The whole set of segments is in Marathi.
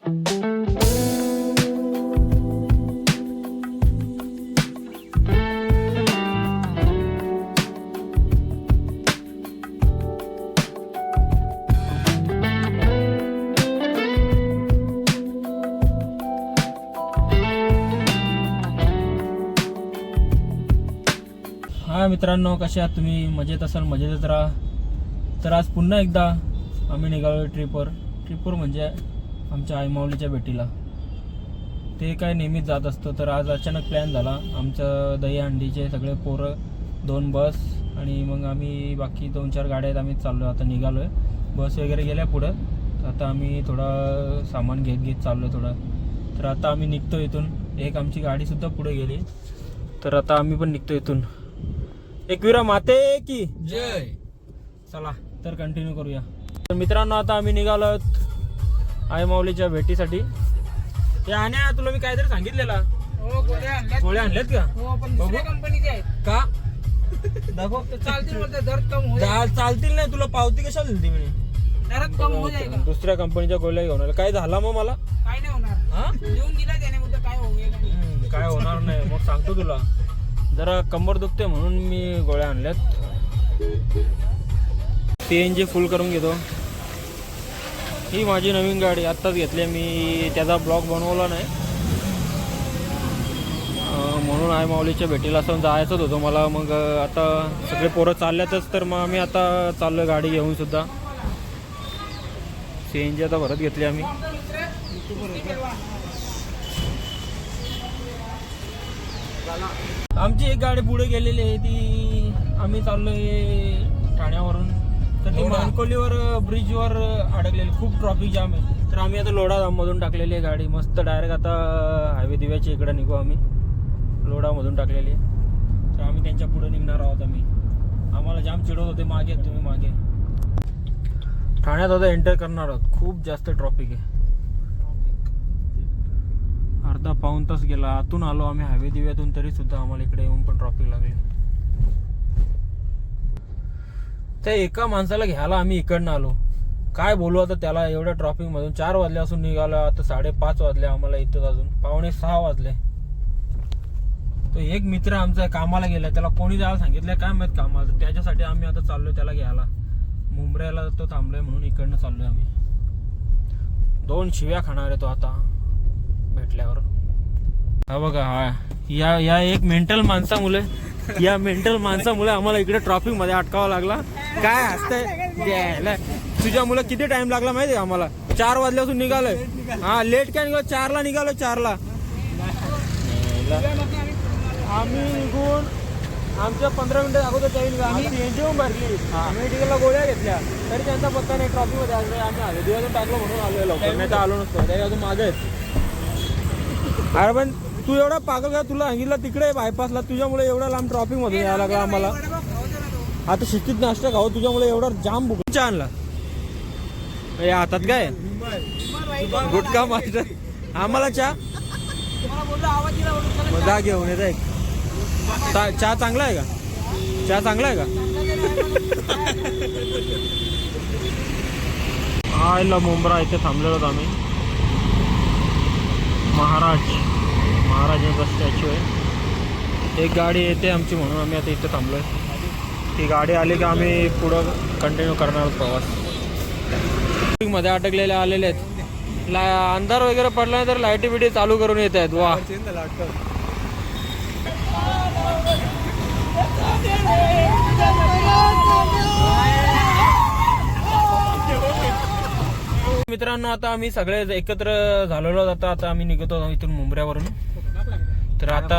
हा मित्रांनो, कसे आहात तुम्ही? मजेत असाल, मजेतच राहा. तर आज पुन्हा एकदा आम्ही निघालो ट्रिपवर म्हणजे आमच्या आईमाऊलीच्या भेटीला. ते काय नेहमीच जात असतो. तर आज अचानक प्लॅन झाला आमचं, दहीहंडीचे सगळे पोरं, 2 बस आणि मग आम्ही बाकी 2-4 गाड्या आहेत, आम्ही चाललो आता निघालो आहे. बस वगैरे गेल्या पुढं, तर आता आम्ही थोडा सामान घेत चाललो आहे थोडं. तर आता आम्ही निघतो इथून. एक आमची गाडीसुद्धा पुढे गेली, तर आता आम्ही पण निघतो इथून. एकविरा माते की जय. चला तर कंटिन्यू करूया. तर मित्रांनो, आता आम्ही निघालो आईमाऊलीच्या भेटीसाठी. हे आण्या, तुला मी काहीतरी सांगितलेला. गोळ्या आणल्यात का? हो, पण दुसऱ्या कंपनीचे आहेत का दाखव. चालतील, बोलते दर कम हो चालतील नाही. तुला पावती कशाला दिली म्हणे? दरात कम हो जाएगा. दुसऱ्या कंपनीच्या गोळ्या घेऊन आल्या. काय झाला मग मला? काय नाही होणार. हा, येऊन दिला त्याने, बोलतो काय होईल. काय होणार नाही. मग सांगतो तुला, जरा कंबर दुखते म्हणून मी गोळ्या आणल्यात. CNG फुल करून घेतो. ही माझी नवीन गाडी आत्ताच घेतली मी. त्याचा ब्लॉग बनवला नाही म्हणून आईमाऊलीच्या भेटीला असं जायचंच होतं मला. मग आता सगळे पोरं चालल्यातच, तर मग आम्ही आता चाललो गाडी घेऊन सुद्धा. CNG आता भरत घेतली आम्ही. आमची एक गाडी पुढे गेलेली आहे, ती आम्ही चाललोय ठाण्यावरून. तर ती मानकोलीवर ब्रिजवर अडकलेली, खूप ट्रॉफिक जाम आहे. तर आम्ही आता लोढामधून टाकलेली आहे गाडी. मस्त डायरेक्ट आता हायवे दिव्याच्या इकडे निघू आम्ही. लोढामधून टाकलेली आहे, तर आम्ही त्यांच्या पुढे निघणार आहोत. आम्हाला जाम चिडवत होते, मागे तुम्ही मागे. ठाण्यात आता एंटर करणार आहोत. खूप जास्त ट्रॉफिक आहे. अर्धा पाऊण तास गेला. आतून आलो आम्ही हायवे दिव्यातून, तरी सुद्धा आम्हाला इकडे येऊन पण ट्रॉफिक लागली. त्या एका माणसाला घ्यायला आम्ही इकडनं आलो. काय बोलू आता त्याला, एवढ्या ट्रॉफिक मधून. 4 वाजल्यापासून निघालो, आता 5:30 वाजले आम्हाला इथं. अजून 5:45 वाजले. तो एक मित्र आमचा कामाला गेला, त्याला कोणी जायला सांगितलं काय माहित कामाला. त्याच्यासाठी आम्ही आता चाललोय त्याला घ्यायला. मुंबऱ्याला तो थांबलोय म्हणून इकडनं चाललोय आम्ही. 2 शिव्या खाणार आहे तो आता भेटल्यावर. हा बघा, हा या एक मेंटल माणसामुळे आम्हाला इकडे ट्रॉफिक मध्ये अटकावा लागला. काय असतंय तुझ्यामुळे किती टाइम लागला माहिती आहे आम्हाला? 4 वाजल्यापासून निघालोय. हा, लेट काय निघालो? 4ला निघालो. 4ला आम्ही निघून आमच्या 15 मिनिटं अगोदर काही आम्ही CNG भरली, मेडिकलला गोळ्या घेतल्या, तरी त्यांचा पत्ता नाही. ट्रॉफिक मध्ये आलो आम्ही. आलो दिवस टाकलो म्हणून आलोय लवकर, नाही तर आलो नसतो. त्या अजून मागे आहेत. अरे पण तू एवढा पागल का? तुला सांगितलं तिकडे बायपासला, तुझ्यामुळे एवढा लांब ट्रॉफिक मध्ये यायला लागला आम्हाला. आता शिस्तीत नाश्ता खाऊ, तुझ्यामुळे एवढा जाम भूक. चहा आणला या हातात काय? गुटखा मास्टर. आम्हाला चहा जा घेऊन येत. एक चहा चांगला आहे का? चहा चांगला आहे का? आयला मुंब्रा इथे थांबलेलो होतो आम्ही. महाराजांचा स्टॅच्यू आहे. एक गाडी येते आमची म्हणून आम्ही आता इथे थांबलोय. ती गाडी आली की आम्ही पुढं कंटिन्यू करणार आहोत प्रवास. मध्ये अटकलेले आलेले आहेत. अंधार वगैरे पडला नाही तर लाईटी बिटी चालू करून येत आहेत. वा, मित्रांनो, आता आम्ही सगळे एकत्र झालेलो. आता आम्ही निघतो इथून मुंबऱ्यावरून. तर आता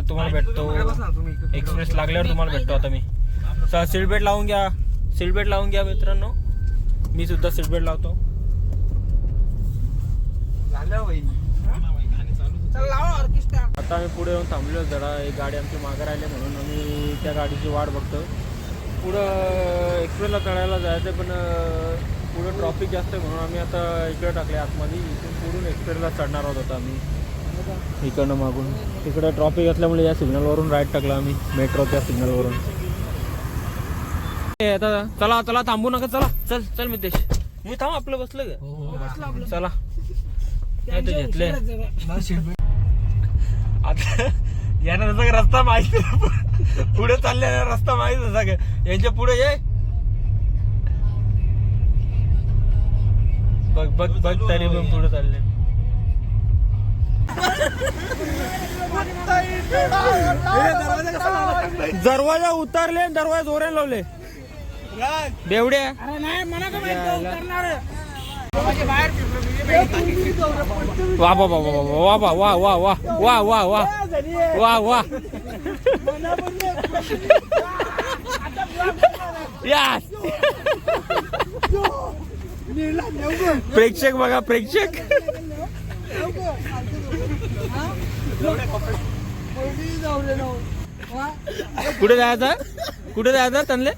तुम्हाला भेटतो, एक्सप्रेस लागल्यावर तुम्हाला भेटतो. आता मी सीट बेल्ट लावून घ्या मित्रांनो. मी सुद्धा सीट बेल्ट लावतो. आता आम्ही पुढे येऊन थांबलो जरा. एक गाडी आमची मागे राहिली म्हणून आम्ही त्या गाडीची वाट बघतो. पुढं एक्सप्रेसला चढायला जायचं, पण पुढं ट्रॉफिक जास्त आहे म्हणून आम्ही आता इकडे टाकले आतमध्ये. इथून पुढून एक्सप्रेसला चढणार आहोत आता आम्ही इकडनं मागून. तिकडं ट्रॉफिक असल्यामुळे या सिग्नलवरून राईट टाकला आम्ही, मेट्रोच्या सिग्नलवरून. आता चला थांबू नका. चल मितेश, मी थांब. आपलं बसलं का? चला नाही तर घेतले हुशारच जरा. आता यांना जसं का रस्ता माहिती पुढे चालले रस्ता माहित जसा का यांच्या पुढे ये बघ बघ बघ तरी पण पुढे चालले दरवाजा उतारले दरवाजा जोराने लावले बेवड्या अरे नाही मला का माहित तो उतरणार आहे. म्हणजे बाहेर फिरलो. वा वा वा वा वा वा वा वा वा वा वा वा वा यास प्रेक्षक बघा प्रेक्षक कुठे जायचं कुठे जायचं त्यांना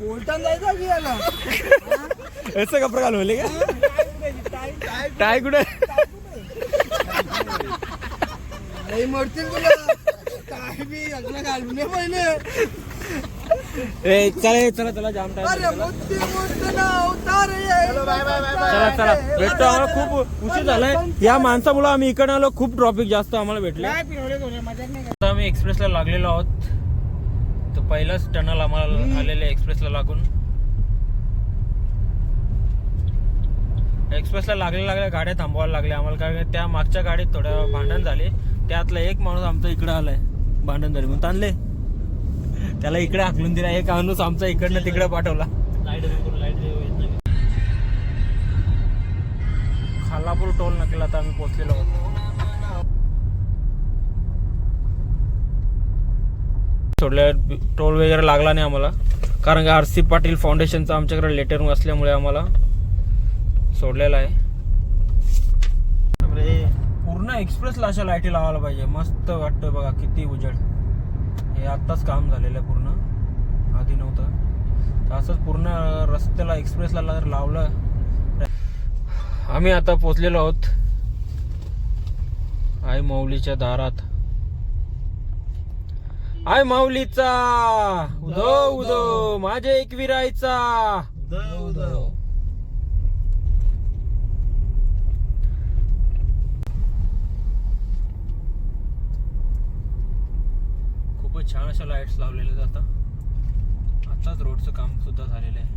असं कपडे घालवले का टाय कुठे मरतील तुला काय बी अगला घालून ये पहिले. ए चला चला चला जाम टाइम चला चला भेटतो आम्हाला खूप उशीर झालाय या माणसामुळे आम्ही इकडे आलो खूप ट्रॉफिक जास्त आम्हाला भेटले काय फिरवले थोडे मजा नाही. आता आम्ही एक्सप्रेसला लागलेलो आहोत तर पहिलाच टनल आम्हाला आलेले एक्सप्रेसला लागून एक्सप्रेसला लागल्या गाड्या थांबवायला लागल्या आम्हाला कारण त्या मागच्या गाडीत थोड्या भांडण झाले त्यातला एक माणूस आमचा इकडे आलाय भांडण झाले म्हणून ताणले त्याला इकडे हाकलून दिला एक माणूस आमचा इकडनं तिकडे पाठवला खालापूर टोल नाक्याला आता आम्ही पोहोचलेलो आहोत सोडल्या टोल वगैरे लागला नाही आम्हाला कारण की आरसी पाटील फाउंडेशनचा आमच्याकडे लेटर असल्यामुळे आम्हाला सोडलेला आहे पूर्ण एक्सप्रेसला अशा लाईटी लावायला पाहिजे मस्त वाटतं बघा किती उजेड हे आत्ताच काम झालेलं आहे पूर्ण आधी नव्हतं तर असंच पूर्ण रस्त्याला एक्सप्रेसला जर लावलं आम्ही आता पोचलेलो आहोत आई माऊलीच्या दारात आय माऊलीचा उदो उदो माझे एकविरायचा उदो उदो खूपच छान अशा लाईट्स लावलेल्या जातात आताच रोडचं काम सुद्धा झालेलं आहे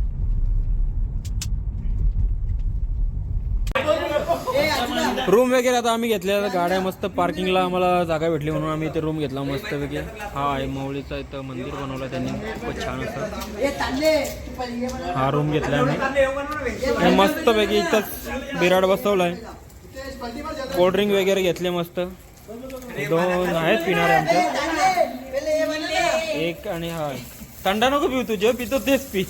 रूम वगैरे आता आम्ही घेतलेल्या गाड्या मस्त पार्किंगला आम्हाला जागा भेटली म्हणून आम्ही इथे रूम घेतला मस्त वगैरे हा आहे माऊलीचा इथं मंदिर बनवलं त्यांनी खूपच छान असं हा रूम घेतला आम्ही मस्त पैकी इथंच बिराड बसवलाय कोल्ड्रिंक वगैरे घेतले मस्त 2 आहेत पिणारे आमचे एक आणि हा थंडा नको पिऊ तू जे पितो तेच पी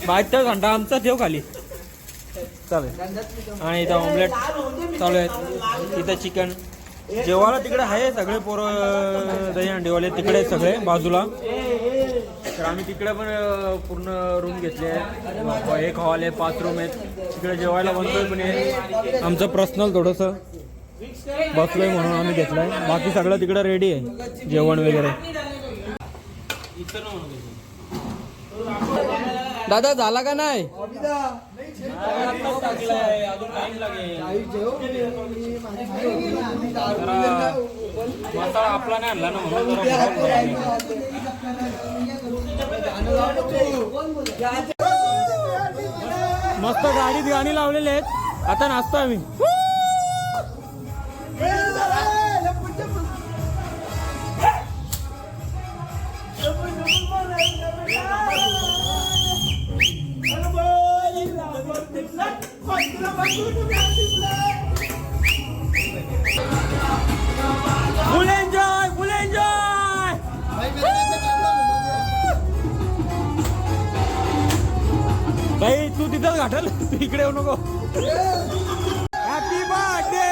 बाहेरचा थंडा आमचा ठेव खाली चालेल आणि इथं ऑमलेट चालू आहेत इथं चिकन जेवायला तिकडे आहे सगळे पोरं दही अंडेवाले तिकडे सगळे बाजूला तर आम्ही तिकडे पण पूर्ण रूम घेतले आहे एक हॉल आहे 5 रूम आहेत तिकडे जेवायला बनतोय पण आमचं पर्सनल थोडंसं बसलोय म्हणून आम्ही घेतलंय बाकी सगळं तिकडे रेडी आहे जेवण वगैरे दादा झाला का नाही मसाला आपला नाही आणला ना मस्त गाडीत गाणी लावलेले आहेत आता नाचतो आम्ही फुल एन्जॉय फुल एन्जॉय भाई तू तिथंच घाटल तू इकडे येऊ नको हॅपी बर्थडे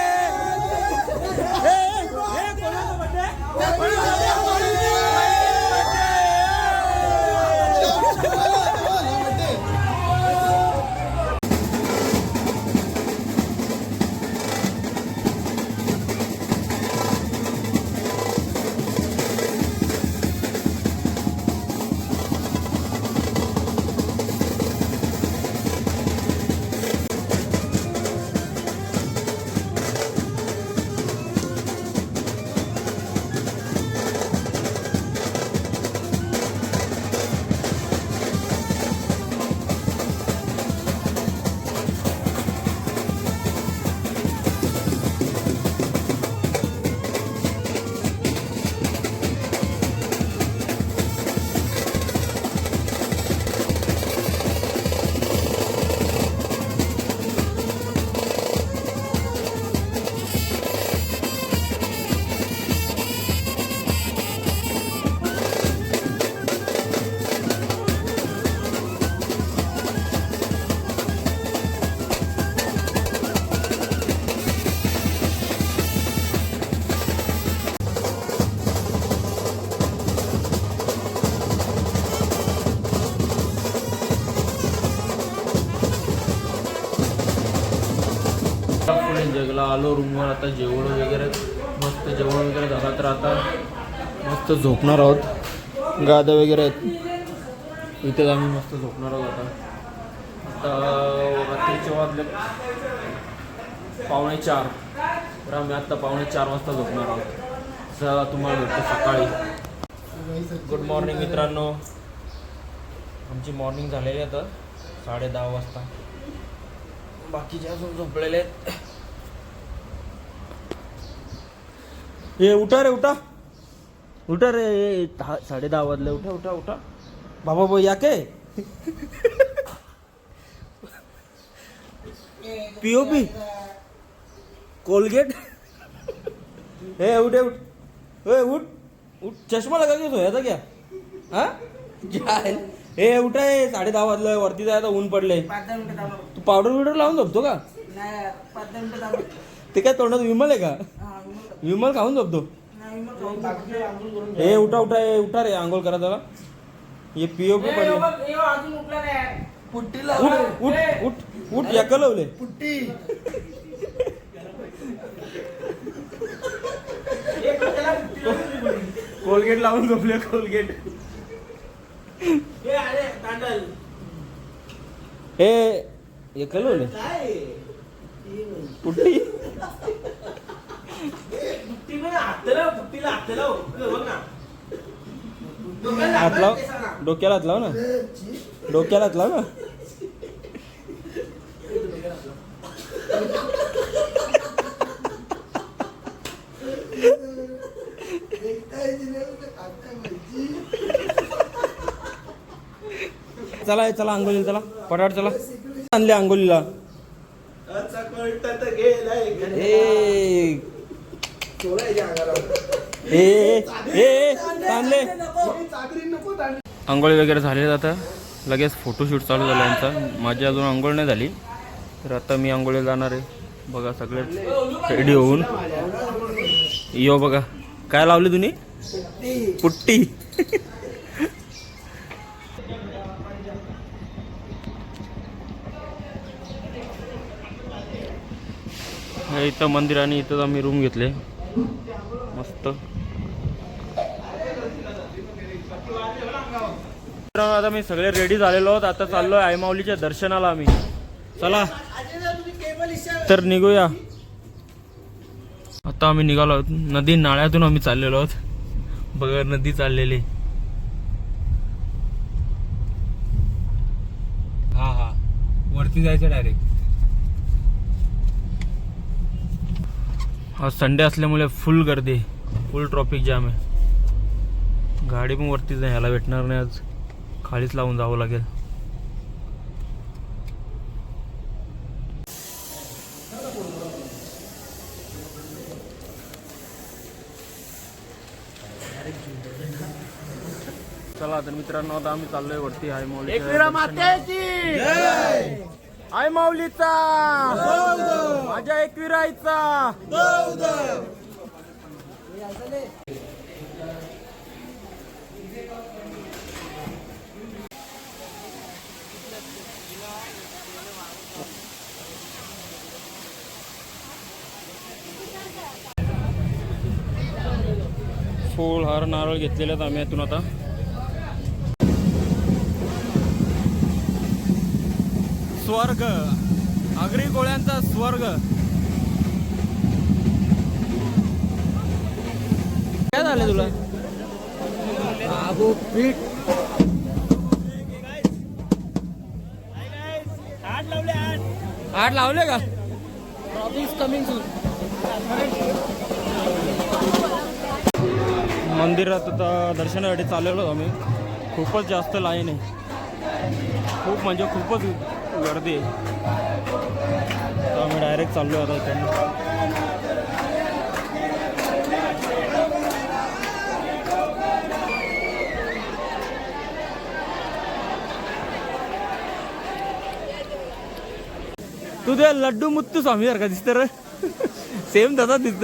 चला आलो रूमवर, आता जेवण वगैरे मस्त जेवण वगैरे झालं तर आता मस्त झोपणार आहोत. गाद्या वगैरे आहेत इथेच, आम्ही मस्त झोपणार आहोत. आता रात्रीचे वाजले 3:45 तर आम्ही आत्ता 3:45 वाजता झोपणार आहोत. चला तुम्हाला भेटतो सकाळी. गुड मॉर्निंग मित्रांनो, आमची मॉर्निंग झालेली आहे आता 10:30 वाजता. बाकीचे अजून झोपलेले आहेत. हे उठा रे उठा उठा रे, 10:30 वाजले. उठा उठा उठा बाबा भाऊ या के पीओपी कोलगेट. हे उठ उठ उठ उठ, चष्मा लगा के सोया था क्या? हाँ हे उठा, 10:30 वाजलं, वरती जायला ऊन पडले. तू पावडर बिवडर लावून झोपतो का? ते काय तोंडात विमल आहे का? विमल खाऊन झोपतो. हे उठा उठा, हे उठा रे, आंघोळ करा त्याला. हे पीओपी पडले. पुट्टी उठ उठ उठ उठ, या लावले पुट्टी. कोलगेट लावून झोपले. कोलगेट हे कलवले पुट्टी. हात लाव, डोक्याला हात लाव ना, डोक्याला हात लाव ना. चला चला आंघोलीला, चला पटाट चला. आणले आंघोलीला. आंघोळी वगैरे झाले, आता लगेच फोटोशूट चालू झाला यांचा. माझी अजून आंघोळ नाही झाली, तर आता मी आंघोळीला जाणार आहे. बघा सगळे रेडी होऊन यो. बघा काय लावले तुम्ही? पुट्टी. इथं मंदिर आणि इथंच आम्ही रूम घेतले मस्त. आता मी सगळे रेडी झालेलो आहोत. आता चाललोय आईमाऊलीच्या दर्शनाला आम्ही. चला तर निघूया. आता आम्ही निघालो आहोत. नदी नाळ्यातून आम्ही चाललेलो आहोत. बघा नदी चाललेली. हा हा, वरती जायचं डायरेक्ट. आज संडे असल्यामुळे फुल गर्दी, फुल ट्रॉफिक जाम आहे. गाडी पण वरतीच नाही, ह्याला भेटणार नाही आज, खालीच लावून जावं लागेल. चला तर मित्रांनो, आता आम्ही चाललोय वरती आईमाऊली. आई माऊलीचा, माझ्या एकविराईचा. फूल हार नारळ घेतलेले आहेत आम्ही यातून. आता स्वर्ग, आगरी कोळ्यांचा स्वर्ग. काय झालं तुला? आठ लावले का? मंदिरात आता दर्शनासाठी चाललेलो आम्ही. खूपच जास्त लाईन आहे, खूप म्हणजे खूपच गर्दी आहे. तर आम्ही डायरेक्ट चाललो आता इकडनं. तू ते लड्डू मुत्तू स्वामी सारखा दिसत रे. सेम तसा दिसत.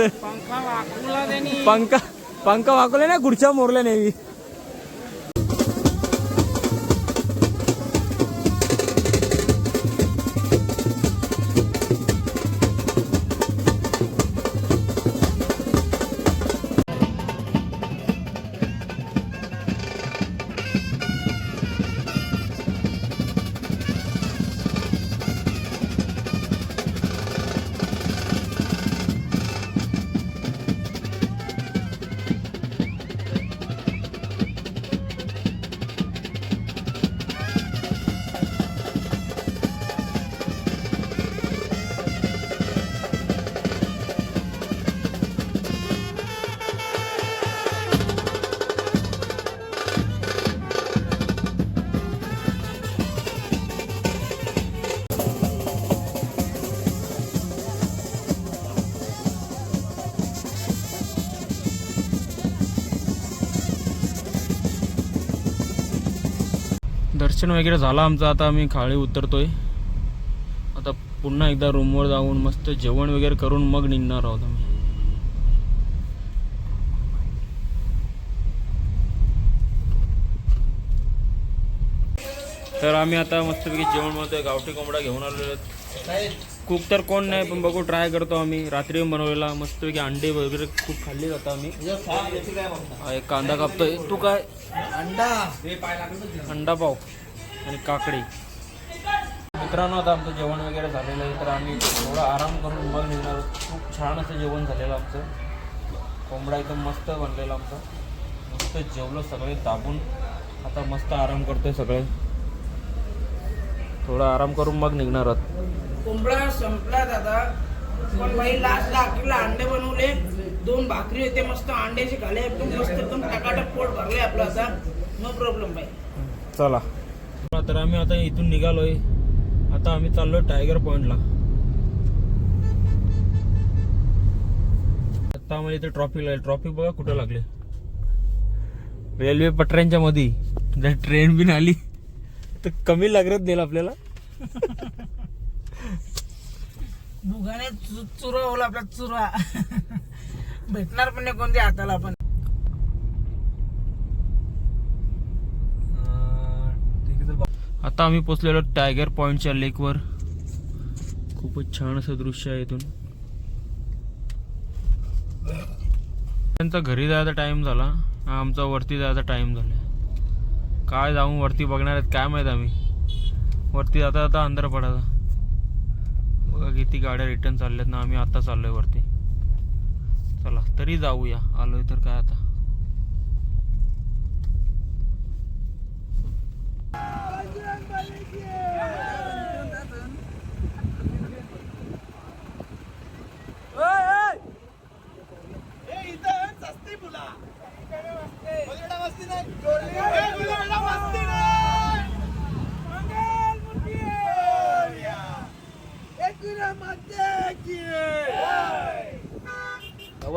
पंखा वाकवले ना, गुडच्या मोरल्या नेहमी. दर्शन वगैरे झालं आमचं. आता आम्ही खाली उतरतोय. आता पुन्हा एकदा रूमवर जाऊन मस्त जेवण वगैरे करून मग निघणार आहोत आम्ही. तर आम्ही आता मस्तपैकी जेवण बनवतोय. गावठी कोंबडा घेऊन आलेलो. कुक तर कोण नाही, पण बघू ट्राय करतो आम्ही. रात्री बनवलेला मस्तपैकी. अंडे वगैरे खूप खाल्ली जातं आम्ही. एक कांदा कापतोय. तू काय? अंडा पाव आणि काकडी. मित्रांनो आता आमचं जेवण वगैरे झालेलं आहे, तर आम्ही थोडा आराम करून मग निघणार. खूप छान असं जेवण झालेलं आमचं. कोंबडा एकदम मस्त बनलेला आमचा. मस्त जेवलो सगळे दाबून. आता मस्त आराम करतोय सगळे. थोडा आराम करून मग निघणार आहोत. कोंबडा संपला दादा, पण भाई लास्टला अखेरला अंडे बनवले. 2 भाकरी होते मस्त अंड्याचे खाले. एकदम मस्त एकदम टकाटक पोट भरले आपलं आता. नो प्रॉब्लेम भाई. चला तर आम्ही आता इथून निघालोय. आता आम्ही चाललोय टायगर पॉइंटला. आता आम्हाला इथे ट्रॉफिक बघा कुठं लागले. रेल्वे पटऱ्यांच्या मध्ये. जर ट्रेन बिन आली तर कमी लागत देईल आपल्याला. दुगाने चुरा होला आपला चुरा. भेटणार पण नाही कोणत्या हाताला पण. आता आम्ही पोचलेलो टायगर पॉइंटच्या लेकवर. खूपच छान असं दृश्य आहे इथून. त्यांचा घरी जायचा टाइम झाला, आमचा वरती जायचा टाइम झाला. काय जाऊन वरती बघणार आहेत काय माहित आम्ही. वरती जाता जाता अंधार पडायचा. बघा किती गाड्या रिटर्न चालल्यात ना. आम्ही आता चाललोय वरती. चला तरी जाऊया, आलोय तर काय आता.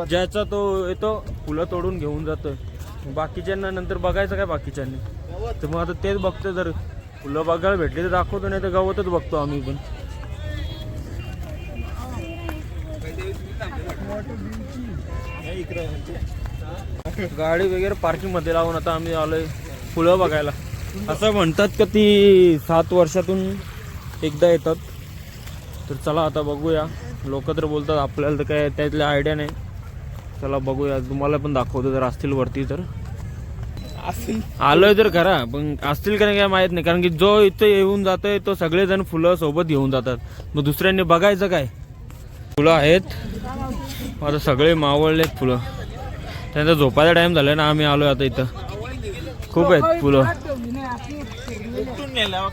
ज्याचा तो येतो फुलं तोडून घेऊन जातोय. बाकीच्यांना नंतर बघायचं काय बाकीच्यांनी. तर मग आता तेच बघतो. जर फुलं बघायला भेटली तर दाखवतो, नाही तर गवतच बघतो आम्ही पण. गाडी वगैरे पार्किंग मध्ये लावून आता आम्ही आलोय फुलं बघायला. असं म्हणतात का ती 7 वर्षातून एकदा येतात. तर चला आता बघूया. लोक तर बोलतात, आपल्याला तर काय त्यातली आयडिया नाही. चला बघूया, तुम्हाला पण दाखवतो जर असतील वरती तर. आलोय तर खरा, पण असतील का नाही काय माहित नाही. कारण की जो इथे येऊन जातोय तो सगळेजण फुलं सोबत घेऊन जातात. मग दुसऱ्यांनी बघायचं काय. फुलं आहेत आता सगळे मावळलेत फुलं. त्यांचा झोपायचा टाइम झालाय ना. आम्ही आलोय आता इथं. खूप आहेत फुलं.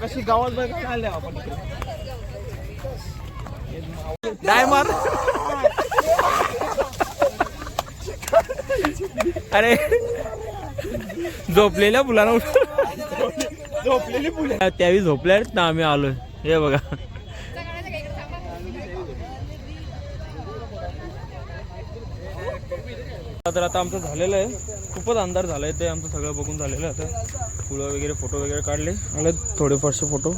कशी गावात बघायला आपण. अरे झोपलेल्या फुलांना झोपलेली फुलं त्यावेळी झोपल्या आहेत ना. आम्ही आलोय हे बघा. तर आता आमचं झालेलं आहे. खूपच अंधार झालाय. ते आमचं सगळं बघून झालेलं आहे. आता फुलं वगैरे फोटो वगैरे काढले. आले थोडेफारसे फोटो.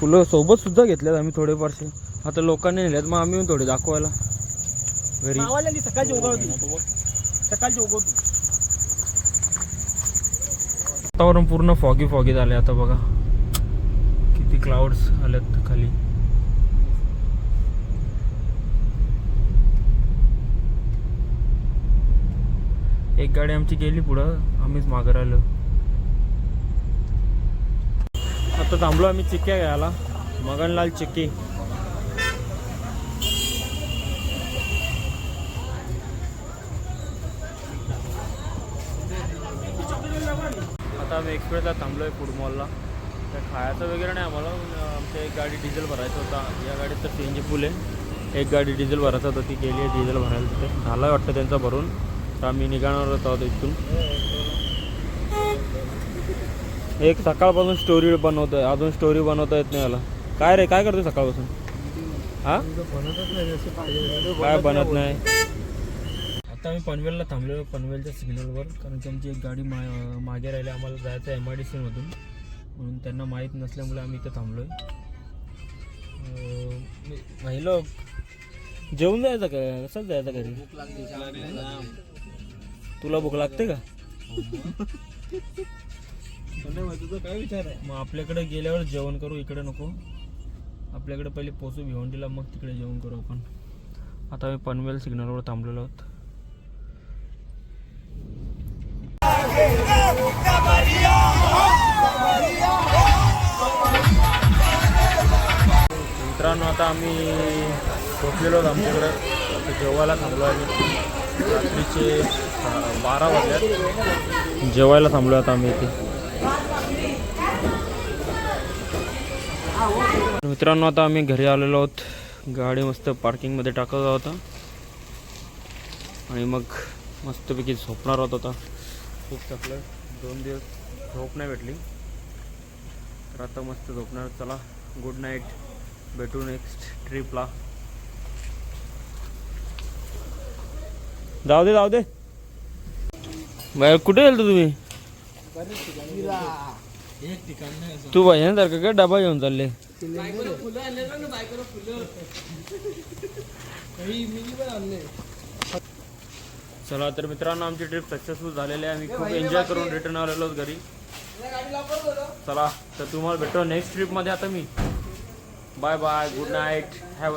फुलं सोबत सुद्धा घेतल्यात आम्ही थोडेफारसे. आता लोकांनी नेल्यात, मग आम्ही थोडे दाखवायला घरी. सकाळची उगवती. वातावरण पूर्ण फॉगी झाले आता. बघा किती क्लाउड्स आल्यात खाली. एक गाडी आमची गेली पुढं, आम्हीच मागे राहिलो. आता थांबलो आम्ही चिक्क्या घ्यायला. मगनलाल चिक्की. आता आम्ही एक्सप्रेसला थांबलोय फूड मॉलला. तर खायचं वगैरे नाही आम्हाला. आमच्या एक गाडी डिझेल भरायचं होता. या गाडीत तर CNG फुल आहे. एक गाडी डिझेल भरायचं होतं, ती गेली आहे डिझेल भरायला. तिथे झालं वाटतं त्यांचा भरून. तर आम्ही निघणार आहोत इथून. एक सकाळपासून स्टोरी बनवतोय, अजून स्टोरी बनवता येत नाही मला. काय रे, काय करतोय सकाळपासून? हा काय बनत नाही. आता आम्ही पनवेलला थांबलो, पनवेलच्या सिग्नलवर, कारण की आमची एक गाडी मागे राहिली. आम्हाला जायचं आहे MIDC मधून, म्हणून त्यांना माहीत नसल्यामुळे आम्ही इथं थांबलो आहे. भाई लोक जेवून जायचं का, कसंच जायचं घरी? तुला भूक लागते का? तुझा काय विचार आहे? मग आपल्याकडे गेल्यावर जेवण करू, इकडे नको. आपल्याकडे पहिले पोचू भिवंडीला, मग तिकडे जेवण करू आपण. आता आम्ही पनवेल सिग्नलवर थांबलेलो आहोत. मित्रांनो आता आम्ही पोचलेलो आहोत आमच्याकडे. आता जेवायला थांबलो आहे. रात्रीचे 12 वाजल्यात. जेवायला थांबलो आता आम्ही इथे. मित्रांनो आता आम्ही घरी आलेलो आहोत. गाडी मस्त पार्किंगमध्ये टाकत होता आणि मग मस्तपैकी झोपणार होत होता. खूप थकलं, 2 दिवस झोप नाही भेटली, तर आता मस्त झोपणार. चला गुड नाईट, भेटू नेक्स्ट ट्रिपला. जाऊ दे बाहेर. कुठे गेलतो तुम्ही? एक ठिकाण नाही. तू भजनासारखं काय डबा घेऊन चालले? फुलं आणले ना बायकोला, फुलं काही मिनी पण आणले. चला तर मित्रांनो आमची ट्रिप सक्सेसफुल झालेली आहे. आम्ही खूप एन्जॉय करून रिटर्न आलेलो आहोत घरी. चला तर तुम्हाला भेटतो नेक्स्ट ट्रिपमध्ये. आता मी bye bye, good night, have